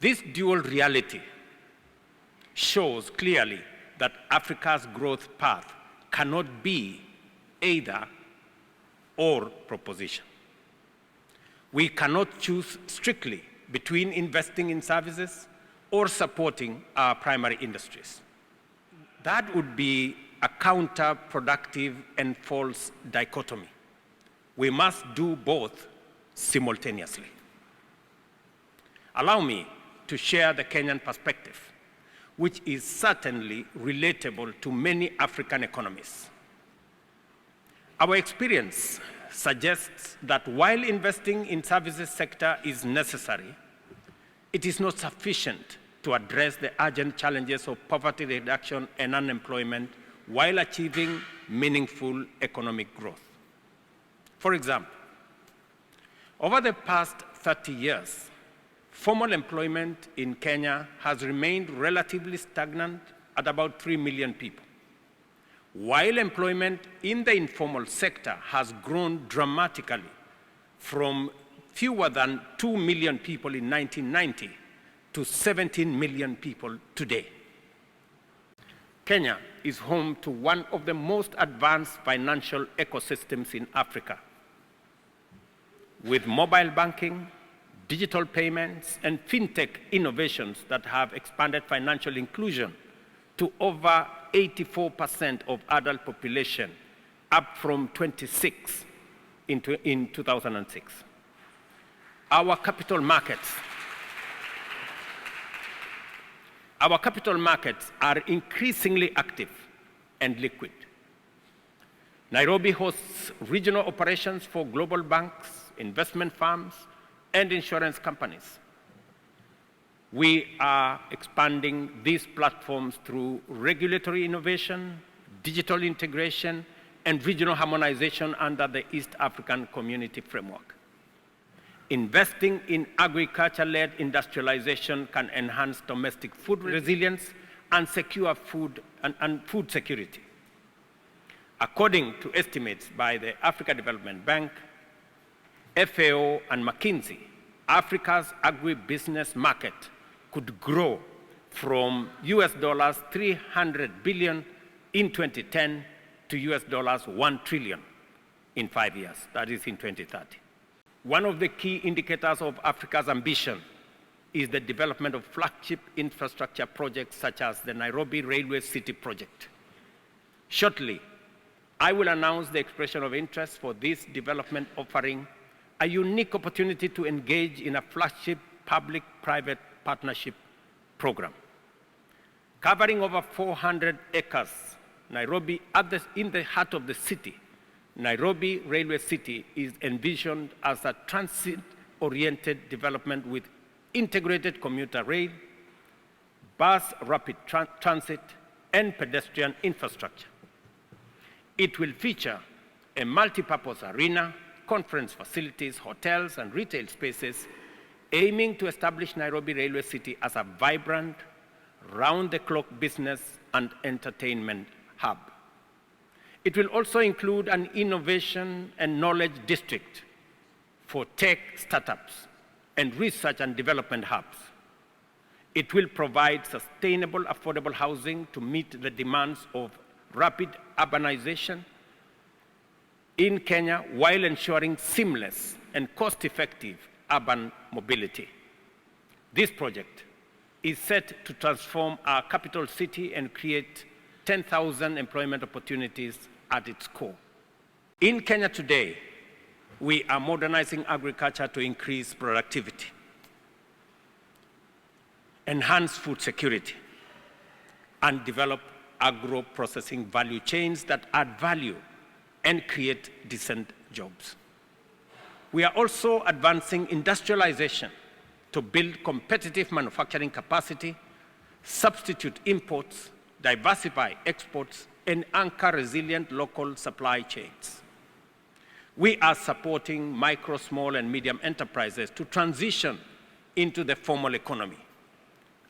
This dual reality shows clearly that Africa's growth path cannot be either or proposition. We cannot choose strictly between investing in services or supporting our primary industries. That would be a counterproductive and false dichotomy. We must do both simultaneously. Allow me to share the Kenyan perspective, which is certainly relatable to many African economies. Our experience suggests that while investing in services sector is necessary, it is not sufficient to address the urgent challenges of poverty reduction and unemployment while achieving meaningful economic growth. For example, over the past 30 years, formal employment in Kenya has remained relatively stagnant at about 3 million people, while employment in the informal sector has grown dramatically from fewer than 2 million people in 1990 to 17 million people today. Kenya is home to one of the most advanced financial ecosystems in Africa, with mobile banking, digital payments, and fintech innovations that have expanded financial inclusion to over 84% of adult population, up from 26% in 2006. Our capital markets are increasingly active and liquid. Nairobi hosts regional operations for global banks, investment firms, and insurance companies. We are expanding these platforms through regulatory innovation, digital integration, and regional harmonization under the East African Community Framework. Investing in agriculture-led industrialization can enhance domestic food resilience and secure food security. According to estimates by the Africa Development Bank, FAO, and McKinsey, Africa's agribusiness market could grow from US $300 billion in 2010 to US $1 trillion in 5 years, that is in 2030. One of the key indicators of Africa's ambition is the development of flagship infrastructure projects such as the Nairobi Railway City project. Shortly, I will announce the expression of interest for this development, offering a unique opportunity to engage in a flagship public-private partnership program. Covering over 400 acres, Nairobi, in the heart of the city, Nairobi Railway City is envisioned as a transit-oriented development with integrated commuter rail, bus rapid transit, and pedestrian infrastructure. It will feature a multipurpose arena, conference facilities, hotels, and retail spaces, aiming to establish Nairobi Railway City as a vibrant, round-the-clock business and entertainment hub. It will also include an innovation and knowledge district for tech startups and research and development hubs. It will provide sustainable, affordable housing to meet the demands of rapid urbanization in Kenya while ensuring seamless and cost-effective urban mobility. This project is set to transform our capital city and create 10,000 employment opportunities at its core. In Kenya today, we are modernizing agriculture to increase productivity, enhance food security, and develop agro-processing value chains that add value and create decent jobs. We are also advancing industrialization to build competitive manufacturing capacity, substitute imports, diversify exports, and anchor resilient local supply chains. We are supporting micro, small, and medium enterprises to transition into the formal economy,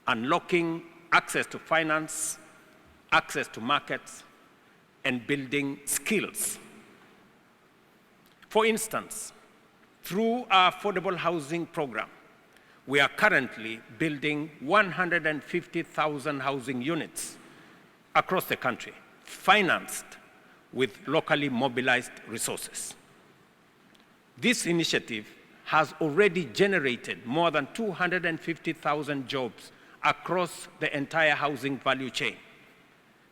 unlocking access to finance, access to markets, and building skills. For instance, through our affordable housing program, we are currently building 150,000 housing units across the country, financed with locally mobilized resources. This initiative has already generated more than 250,000 jobs across the entire housing value chain,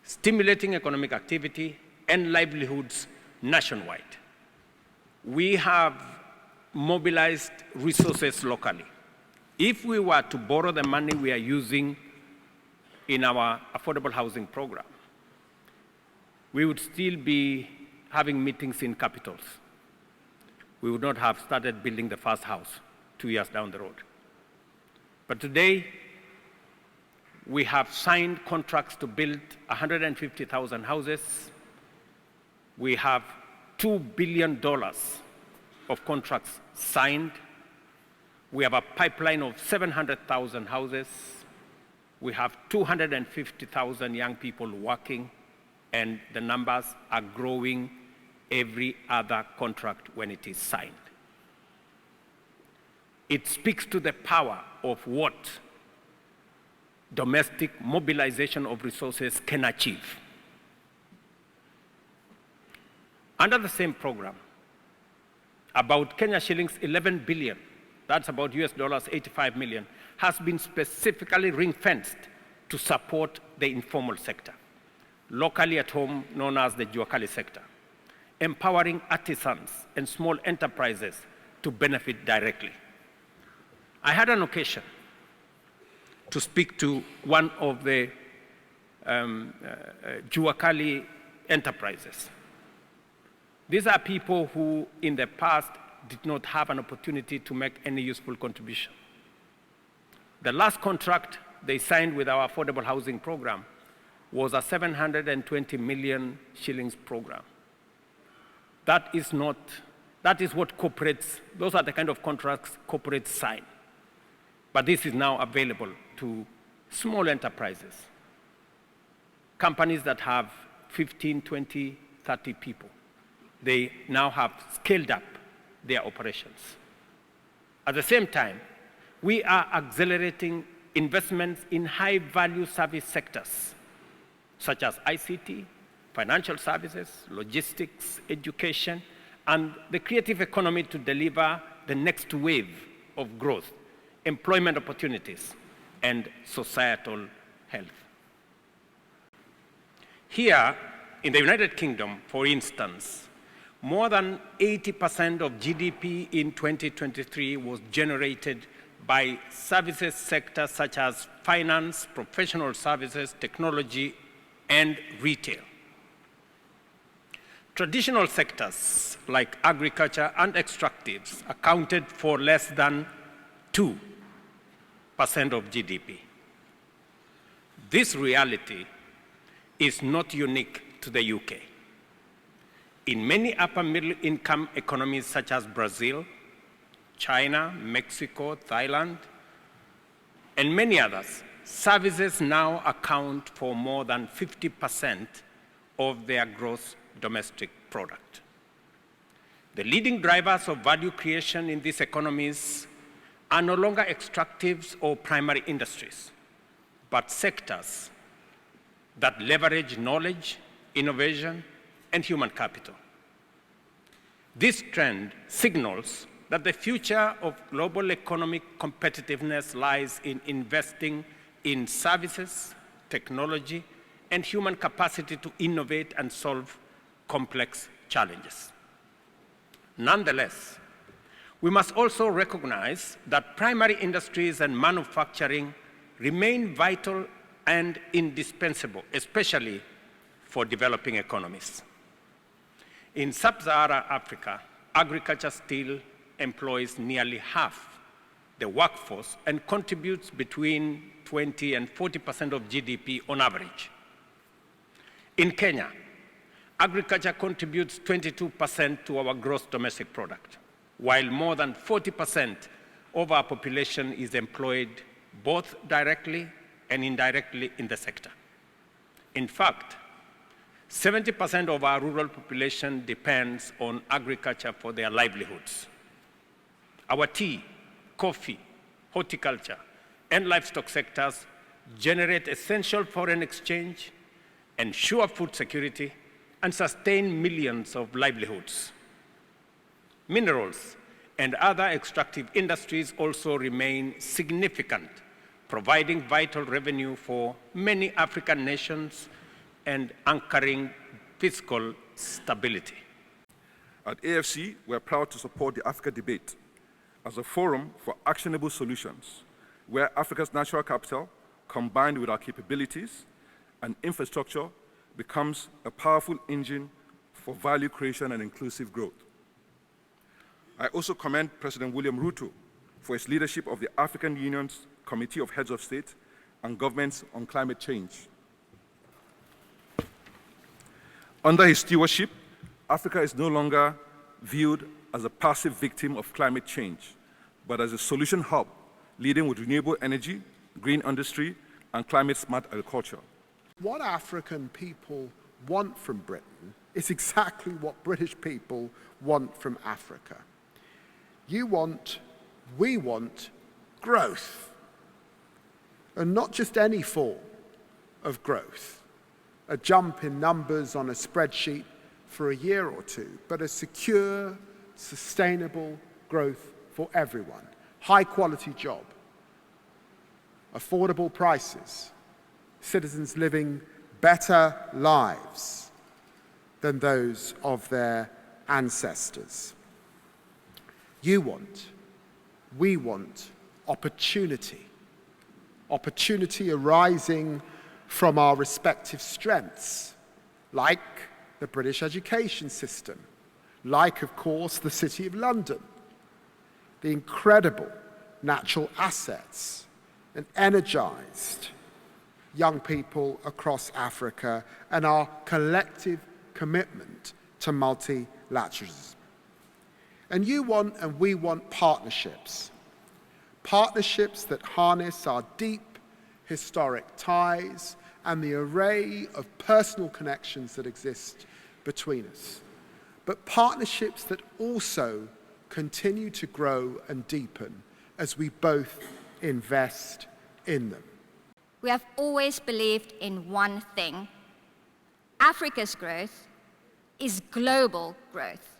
stimulating economic activity and livelihoods nationwide. We have mobilized resources locally. If we were to borrow the money we are using in our affordable housing program, we would still be having meetings in capitals. We would not have started building the first house 2 years down the road. But today, we have signed contracts to build 150,000 houses. We have $2 billion of contracts signed. We have a pipeline of 700,000 houses. We have 250,000 young people working, and the numbers are growing every other contract when it is signed. It speaks to the power of what domestic mobilization of resources can achieve. Under the same program, about Kenya shillings 11 billion, that's about US dollars 85 million, has been specifically ring-fenced to support the informal sector, locally at home known as the Juakali sector, empowering artisans and small enterprises to benefit directly. I had an occasion to speak to one of the Juakali enterprises. These are people who, in the past, did not have an opportunity to make any useful contribution. The last contract they signed with our affordable housing program was a 720 million shillings program. That is what corporates, those are the kind of contracts corporates sign. But this is now available to small enterprises, companies that have 15, 20, 30 people. They now have scaled up their operations. At the same time, we are accelerating investments in high-value service sectors, such as ICT, financial services, logistics, education, and the creative economy to deliver the next wave of growth, employment opportunities, and societal health. Here in the United Kingdom, for instance, more than 80% of GDP in 2023 was generated by services sectors such as finance, professional services, technology, and retail. Traditional sectors like agriculture and extractives accounted for less than 2% of GDP. This reality is not unique to the UK. In many upper middle income economies such as Brazil, China, Mexico, Thailand, and many others, services now account for more than 50% of their gross domestic product. The leading drivers of value creation in these economies are no longer extractives or primary industries, but sectors that leverage knowledge, innovation, and human capital. This trend signals that the future of global economic competitiveness lies in investing in services, technology, and human capacity to innovate and solve complex challenges. Nonetheless, we must also recognize that primary industries and manufacturing remain vital and indispensable, especially for developing economies. In sub-Saharan Africa, agriculture still employs nearly half the workforce and contributes between 20 and 40% of GDP on average. In Kenya, agriculture contributes 22% to our gross domestic product, while more than 40% of our population is employed both directly and indirectly in the sector. In fact, 70% of our rural population depends on agriculture for their livelihoods. Our tea, coffee, horticulture, and livestock sectors generate essential foreign exchange, ensure food security, and sustain millions of livelihoods. Minerals and other extractive industries also remain significant, providing vital revenue for many African nations and anchoring fiscal stability. At AFC, we're proud to support the Africa Debate as a forum for actionable solutions, where Africa's natural capital, combined with our capabilities and infrastructure, becomes a powerful engine for value creation and inclusive growth. I also commend President William Ruto for his leadership of the African Union's Committee of Heads of State and Governments on Climate Change. Under his stewardship, Africa is no longer viewed as a passive victim of climate change, but as a solution hub, leading with renewable energy, green industry, and climate-smart agriculture. What African people want from Britain is exactly what British people want from Africa. We want growth, and not just any form of growth, a jump in numbers on a spreadsheet for a year or two, but a secure, sustainable growth for everyone. High-quality job, affordable prices, citizens living better lives than those of their ancestors. We want opportunity. Opportunity arising from our respective strengths, like the British education system, like, of course, the City of London, the incredible natural assets and energized young people across Africa, and our collective commitment to multilateralism. And you want and we want partnerships. Partnerships that harness our deep historic ties and the array of personal connections that exist between us. But partnerships that also continue to grow and deepen as we both invest in them. We have always believed in one thing. Africa's growth is global growth.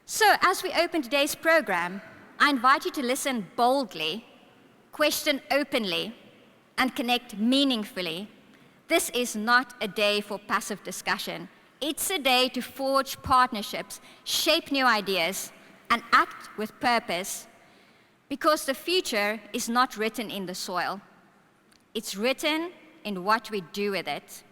So, as we open today's program, I invite you to listen boldly, question openly, and connect meaningfully. This is not a day for passive discussion. It's a day to forge partnerships, shape new ideas, and act with purpose, because the future is not written in the soil. It's written in what we do with it.